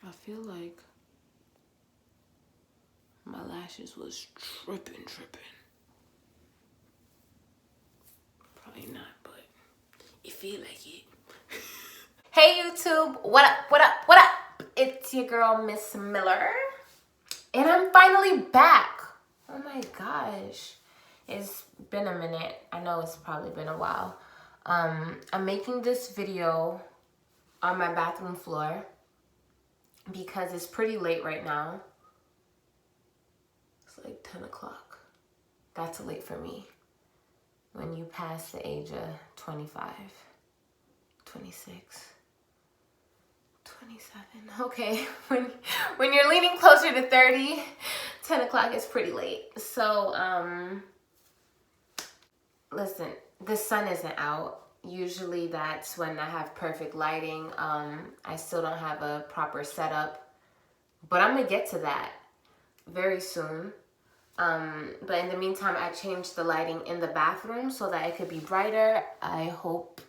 I feel like my lashes was tripping. Probably not, but it feel like it. Hey YouTube, what up? It's your girl, Miss Miller. And I'm finally back. Oh my gosh. It's been a minute. I know it's probably been a while. I'm making this video on my bathroom floor because it's pretty late right now. It's like 10 o'clock. That's late for me. When you pass the age of 25, 26, 27. Okay, when you're leaning closer to 30, 10 o'clock is pretty late. So, listen, the sun isn't out. Usually that's when I have perfect lighting. I still don't have a proper setup, but I'm gonna get to that very soon. But in the meantime, I changed the lighting in the bathroom so that it could be brighter. I hope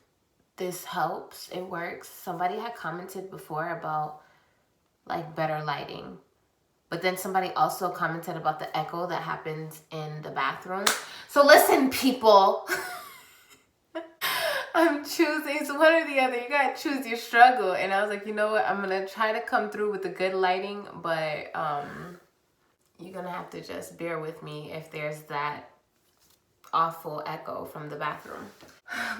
this helps. It works. Somebody had commented before about like better lighting, but then somebody also commented about the echo that happens in the bathroom. So listen, people, I'm choosing. It's one or the other. You gotta choose your struggle. And I was like, you know what? I'm gonna try to come through with the good lighting, but you're gonna have to just bear with me if there's that awful echo from the bathroom.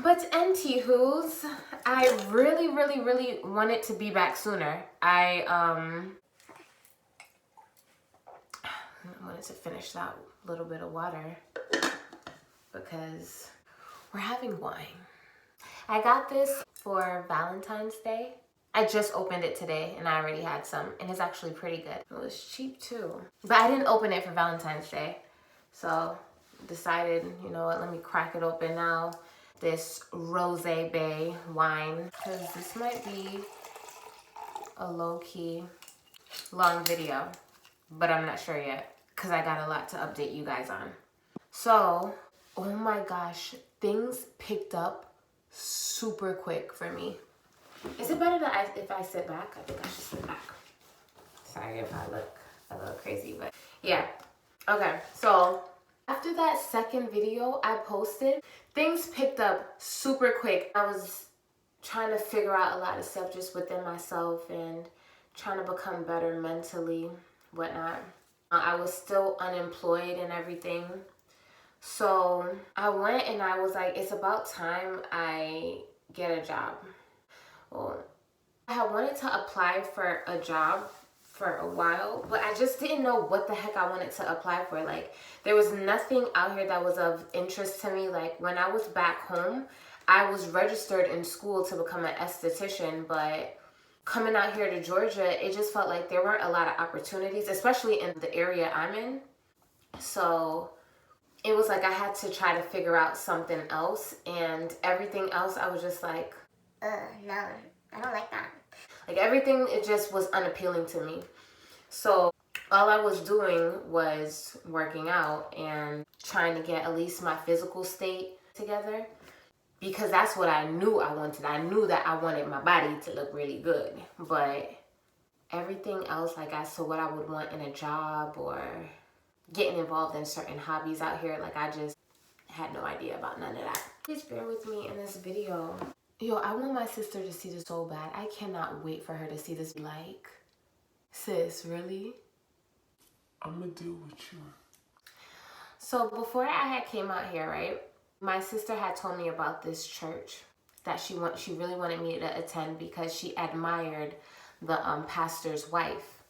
But anywho's, I really wanted to be back sooner. I wanted to finish that little bit of water because we're having wine. I got this for Valentine's Day. I just opened it today and I already had some, and it's actually pretty good. It was cheap too. But I didn't open it for Valentine's Day. So decided, you know what, let me crack it open now. This Rosé Bay wine, because this might be a low-key long video, but I'm not sure yet because I got a lot to update you guys on. So, oh my gosh, things picked up super quick for me. Is it better that if I sit back? I think I should sit back. Sorry if I look a little crazy, but yeah. Okay, so after that second video I posted, things picked up super quick. I was trying to figure out a lot of stuff just within myself and trying to become better mentally, whatnot. I was still unemployed and everything. So I went and I was like, it's about time I get a job. Well, I had wanted to apply for a job for a while, but I just didn't know what the heck I wanted to apply for. Like, there was nothing out here that was of interest to me. Like, when I was back home, I was registered in school to become an esthetician, but coming out here to Georgia, it just felt like there weren't a lot of opportunities, especially in the area I'm in. So it was like I had to try to figure out something else, and everything else I was just like, no, I don't like that. Like, everything, it just was unappealing to me. So all I was doing was working out and trying to get at least my physical state together, because that's what I knew I wanted. I knew that I wanted my body to look really good, but everything else, like as to what I would want in a job or getting involved in certain hobbies out here, like I just had no idea about none of that. Please bear with me in this video. Yo, I want my sister to see this so bad. I cannot wait for her to see this. Like, sis, really? I'm gonna deal with you. So before I had came out here, right, my sister had told me about this church that she really wanted me to attend because she admired the pastor's wife.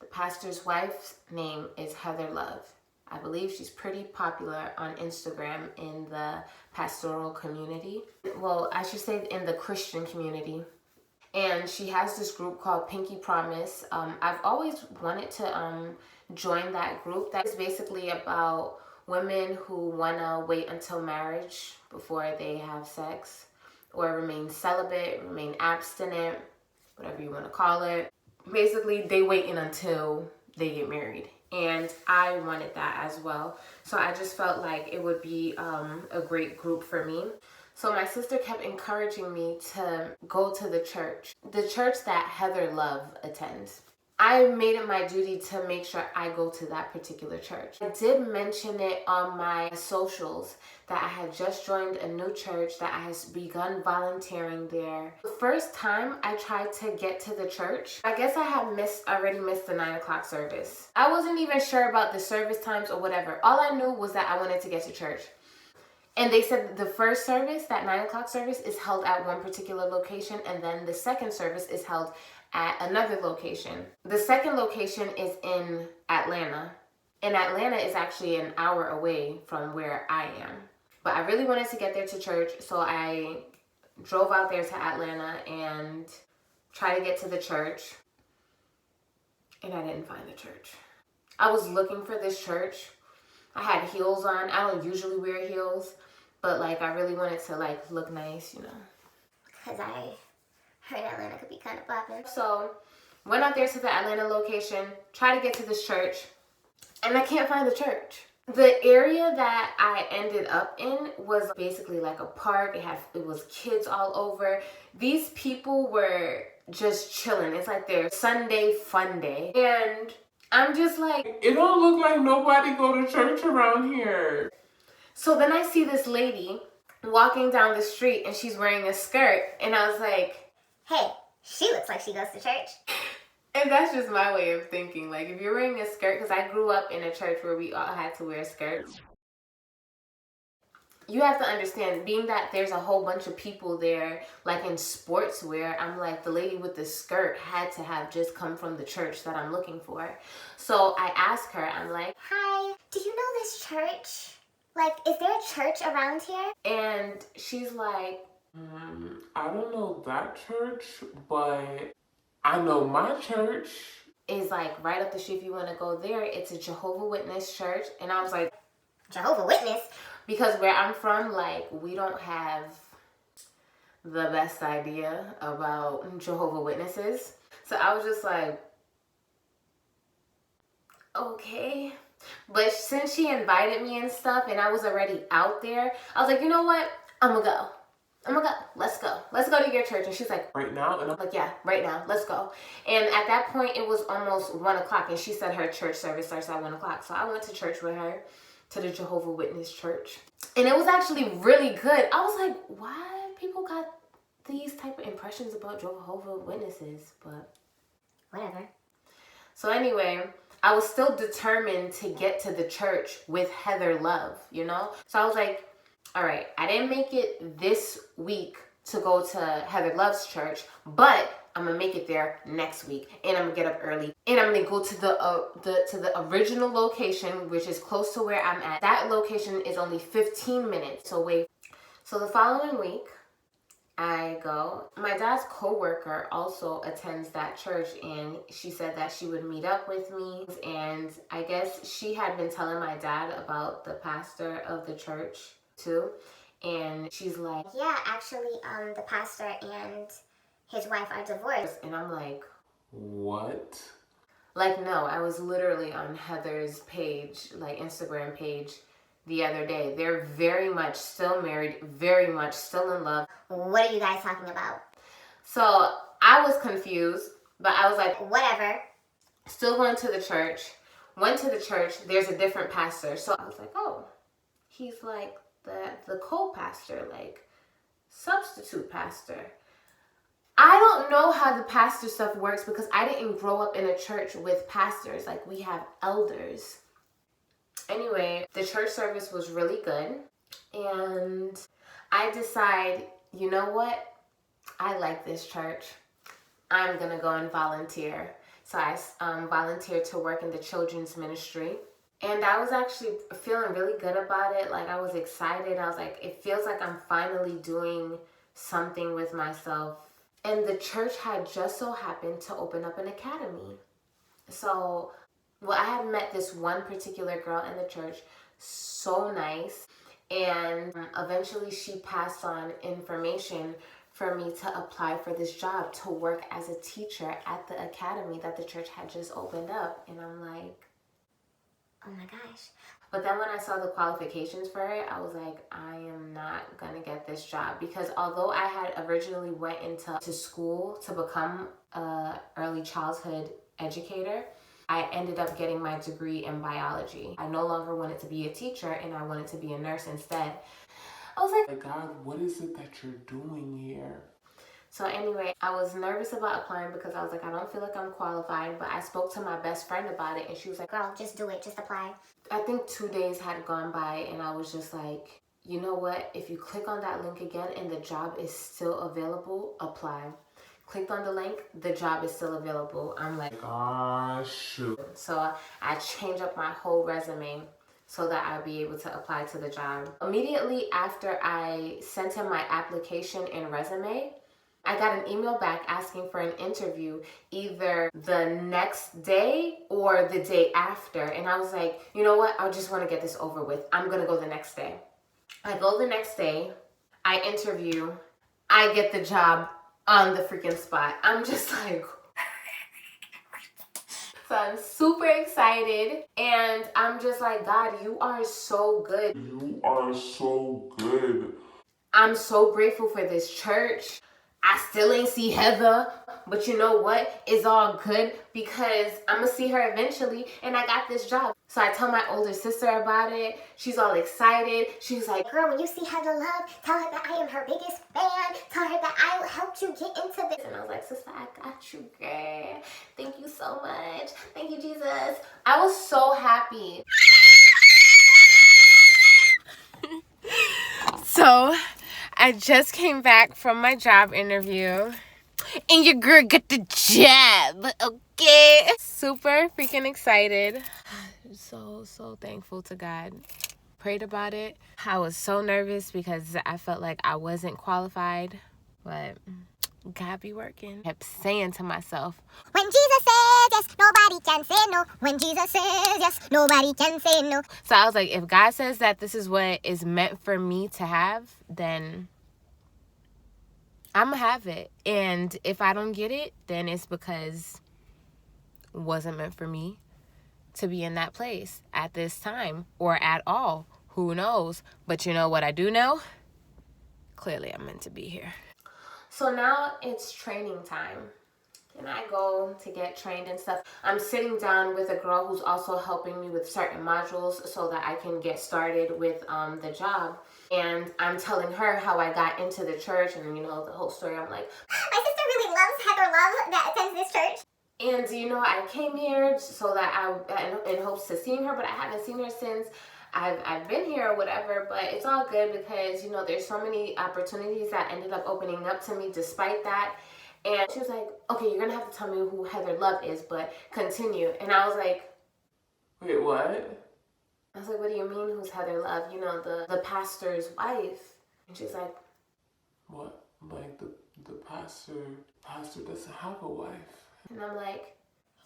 The pastor's wife's name is Heather Love. I believe she's pretty popular on Instagram in the pastoral community. Well, I should say in the Christian community. And she has this group called Pinky Promise. I've always wanted to join that group. That is basically about women who want to wait until marriage before they have sex, or remain celibate, remain abstinent, whatever you want to call it. Basically, they waiting until they get married. And I wanted that as well. So I just felt like it would be a great group for me. So my sister kept encouraging me to go to the church that Heather Love attends. I made it my duty to make sure I go to that particular church. I did mention it on my socials that I had just joined a new church, that I had begun volunteering there. The first time I tried to get to the church, I guess I had already missed the 9 o'clock service. I wasn't even sure about the service times or whatever. All I knew was that I wanted to get to church. And they said the first service, that 9 o'clock service, is held at one particular location, and then the second service is held at another location. The second location is in Atlanta. And Atlanta is actually an hour away from where I am. But I really wanted to get there to church, so I drove out there to Atlanta and tried to get to the church. And I didn't find the church. I was looking for this church. I had heels on. I don't usually wear heels, but like I really wanted to like look nice, you know. Because I heard Atlanta could be kind of popping. So went out there to the Atlanta location, tried to get to this church, and I can't find the church. The area that I ended up in was basically like a park. It was kids all over. These people were just chilling. It's like their Sunday fun day. And I'm just like, It don't look like nobody go to church around here. so then I see this lady walking down the street and she's wearing a skirt. And I was like, Hey, she looks like she goes to church. and that's just my way of thinking. Like, if you're wearing a skirt, because I grew up in a church where we all had to wear skirts. You have to understand, being that there's a whole bunch of people there, like in sportswear, I'm like, the lady with the skirt had to have just come from the church that I'm looking for. So I asked her, I'm like, Hi, do you know this church? Like, is there a church around here? and she's like, I don't know that church, but I know my church. is like right up the street if you want to go there. It's a Jehovah's Witness church. And I was like, Jehovah's Witness? because where I'm from, like, we don't have the best idea about Jehovah's Witnesses. So I was just like, okay. But since she invited me and stuff and I was already out there, I was like, you know what? I'm gonna go. Let's go. Let's go to your church. And she's like, Right now, and I'm like, yeah, right now. Let's go. And at that point, it was almost 1 o'clock. And she said her church service starts at 1 o'clock. So I went to church with her, to the Jehovah's Witness church. And it was actually really good. I was like, why people got these type of impressions about Jehovah's Witnesses? But Whatever. so anyway, I was still determined to get to the church with Heather Love, you know? So I was like, all right, I didn't make it this week to go to Heather Love's church, but I'm gonna make it there next week, and I'm gonna get up early, and I'm gonna go to the original location, which is close to where I'm at. That location is only 15 minutes away. So the following week, I go. My dad's coworker also attends that church, and she said that she would meet up with me. And I guess she had been telling my dad about the pastor of the church too. And she's like, Yeah, actually, the pastor and his wife are divorced. and I'm like, what? like, no, I was literally on Heather's page, like Instagram page, the other day. They're very much still married, very much still in love. What are you guys talking about? So I was confused, but I was like, Whatever. still going to the church. Went to the church. There's a different pastor. So I was like, oh, he's like the co-pastor, like substitute pastor. I don't know how the pastor stuff works because I didn't grow up in a church with pastors. Like, we have elders. Anyway, the church service was really good. And I decide, you know what? I like this church. I'm going to go and volunteer. So I volunteered to work in the children's ministry. And I was actually feeling really good about it. Like, I was excited. I was like, it feels like I'm finally doing something with myself. And the church had just so happened to open up an academy. So, well, I had met this one particular girl in the church, so nice. And eventually she passed on information for me to apply for this job to work as a teacher at the academy that the church had just opened up. And I'm like, Oh my gosh. But then when I saw the qualifications for it, I was like, I am not gonna get this job, because although I had originally went into school to become a early childhood educator, I ended up getting my degree in biology. I no longer wanted to be a teacher and I wanted to be a nurse instead. I was like, God, what is it that you're doing here? So anyway, I was nervous about applying because I was like, I don't feel like I'm qualified, but I spoke to my best friend about it and she was like, Girl, just do it. Just apply. I think 2 days had gone by and I was just like, you know what? If you click on that link again and the job is still available, apply. Clicked on the link, the job is still available. I'm like, Gosh, shoot. so I changed up my whole resume so that I'd be able to apply to the job. Immediately after I sent him my application and resume, I got an email back asking for an interview either the next day or the day after. And I was like, you know what? I just want to get this over with. I'm going to go the next day. I go the next day. I interview. I get the job on the freaking spot. I'm just like... So I'm super excited. And I'm just like, God, you are so good. You are so good. I'm so grateful for this church. I still ain't see Heather, but you know what? It's all good because I'm gonna see her eventually and I got this job. So I tell my older sister about it. She's all excited. She's like, Girl, when you see Heather Love, tell her that I am her biggest fan. Tell her that I helped you get into this. and I was like, sister, I got you, girl. Thank you so much. Thank you, Jesus. I was so happy. So I just came back from my job interview and your girl got the job, okay? Super freaking excited. So thankful to God. Prayed about it. I was so nervous because I felt like I wasn't qualified, but God be working. I kept saying to myself, when Jesus says yes, nobody can say no. When Jesus says yes, nobody can say no. so I was like, if God says that this is what is meant for me to have, then I'm gonna have it. And if I don't get it, then it's because it wasn't meant for me to be in that place at this time or at all. Who knows? But you know what I do know? Clearly I'm meant to be here. So now it's training time. And I go to get trained and stuff. I'm sitting down with a girl who's also helping me with certain modules so that I can get started with the job. And I'm telling her how I got into the church and, you know, the whole story. I'm like, My sister really loves Heather Love that attends this church. and, you know, I came here so that in hopes to seeing her, but I haven't seen her since I've been here or whatever. But it's all good because, you know, there's so many opportunities that ended up opening up to me despite that. And she was like, okay, you're going to have to tell me who Heather Love is, but continue. And I was like, Wait, what? I was like, what do you mean who's Heather Love? You know, the pastor's wife. And she's like, What? Like the pastor doesn't have a wife. and I'm like,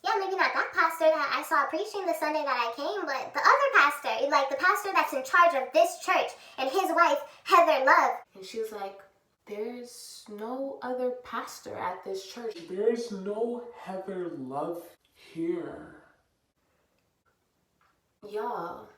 Yeah, maybe not that pastor that I saw preaching the Sunday that I came, but the other pastor, like the pastor that's in charge of this church and his wife, Heather Love. and she was like, there's no other pastor at this church. There's no Heather Love here. Y'all,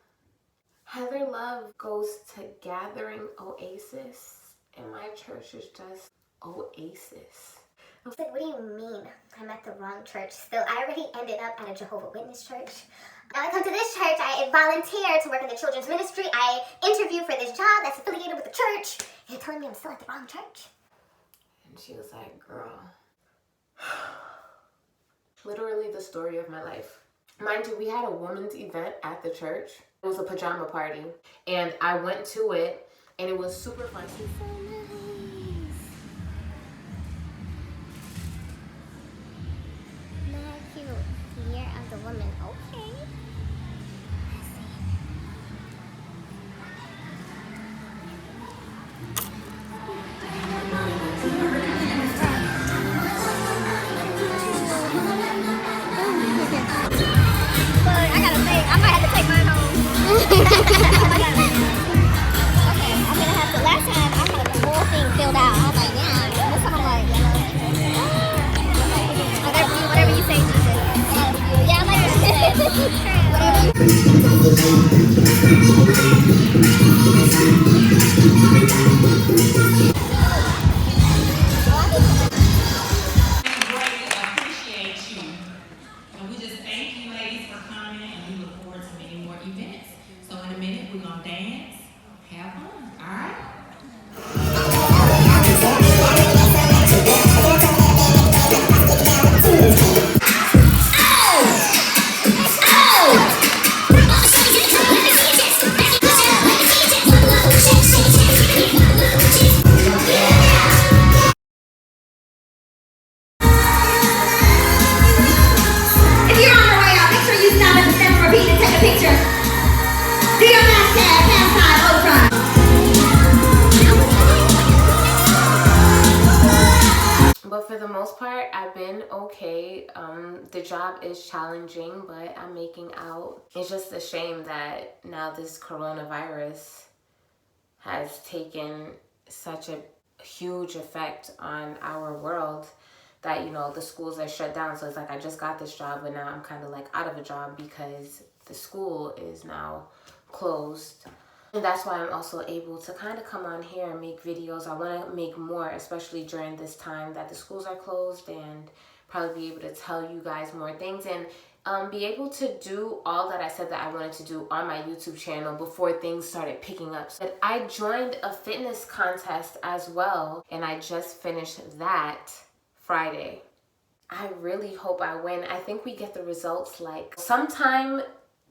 Heather Love goes to Gathering Oasis, and my church is just Oasis. I was like, what do you mean? I'm at the wrong church still. I already ended up at a Jehovah's Witness church. Now I come to this church, I volunteer to work in the children's ministry. I interview for this job that's affiliated with the church. You're telling me I'm still at the wrong church? And she was like, girl. Literally the story of my life. Mind you, we had a women's event at the church. It was a pajama party. And I went to it, and it was super fun. So nice. Mad cute. Year of the woman. Okay. I gotta think. I might have to take mine home. Okay, I'm gonna have to. Last time I had the whole thing filled out. I was like, yeah, this time I'm like, whatever you say, Jesus. Yeah, I'm like, whatever you If you're on your way out, make sure you stop at the center for Pete to take a picture. Do your hashtag, hashtag Ultron. But for the most part, I've been okay. The job is challenging, but I'm making out. It's just a shame that now this coronavirus has taken such a huge effect on our world that, you know, the schools are shut down. So it's like I just got this job, but now I'm kind of like out of a job because the school is now closed. And that's why I'm also able to kind of come on here and make videos. I want to make more, especially during this time that the schools are closed, and probably be able to tell you guys more things and be able to do all that I said that I wanted to do on my YouTube channel before things started picking up. But I joined a fitness contest as well, and I just finished that Friday. I really hope I win. I think we get the results like sometime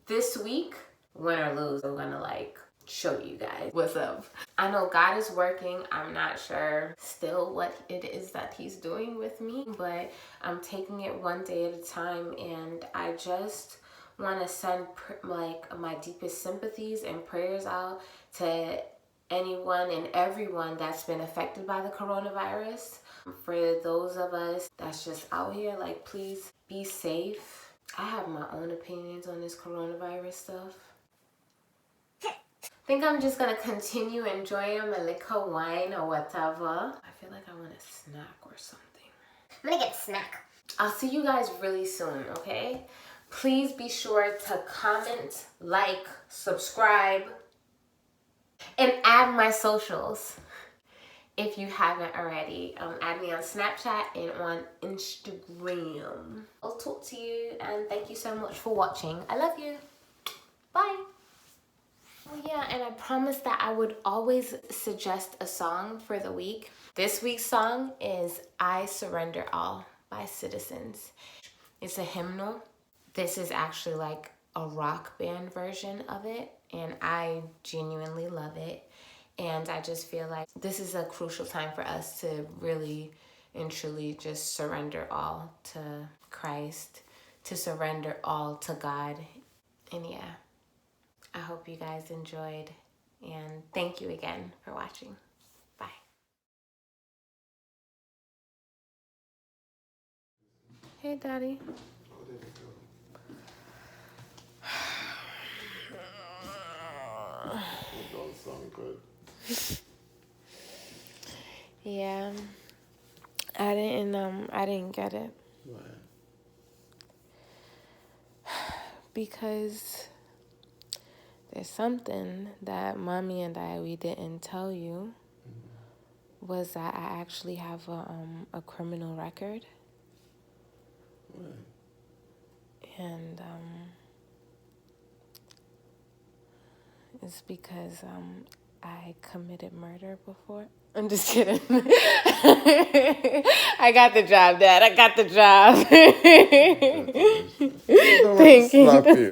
this week. Win or lose, we're gonna like show you guys what's up. I know God is working. I'm not sure still what it is that he's doing with me, but I'm taking it one day at a time, and I just want to send like my deepest sympathies and prayers out to anyone and everyone that's been affected by the coronavirus. For those of us that's just out here, like, please be safe. I have my own opinions on this coronavirus stuff. I think I'm just gonna continue enjoying my liquor, wine, or whatever. I feel like I want a snack or something. I'm gonna get a snack. I'll see you guys really soon, okay? Please be sure to comment, like, subscribe, and add my socials if you haven't already. Add me on Snapchat and on Instagram. I'll talk to you, and thank you so much for watching. I love you. Bye. Oh yeah, and I promised that I would always suggest a song for the week. This week's song is I Surrender All by Citizens. It's a hymnal. This is actually like a rock band version of it, and I genuinely love it. And I just feel like this is a crucial time for us to really and truly just surrender all to Christ, to surrender all to God. And yeah, I hope you guys enjoyed, and thank you again for watching. Bye. Hey, Daddy. It don't sound good. Yeah, I didn't get it. Why? Because there's something that Mommy and we didn't tell you, was that I actually have a criminal record. Why? And it's because I committed murder before. I'm just kidding. I got the job, Dad. I got the job. Thank you.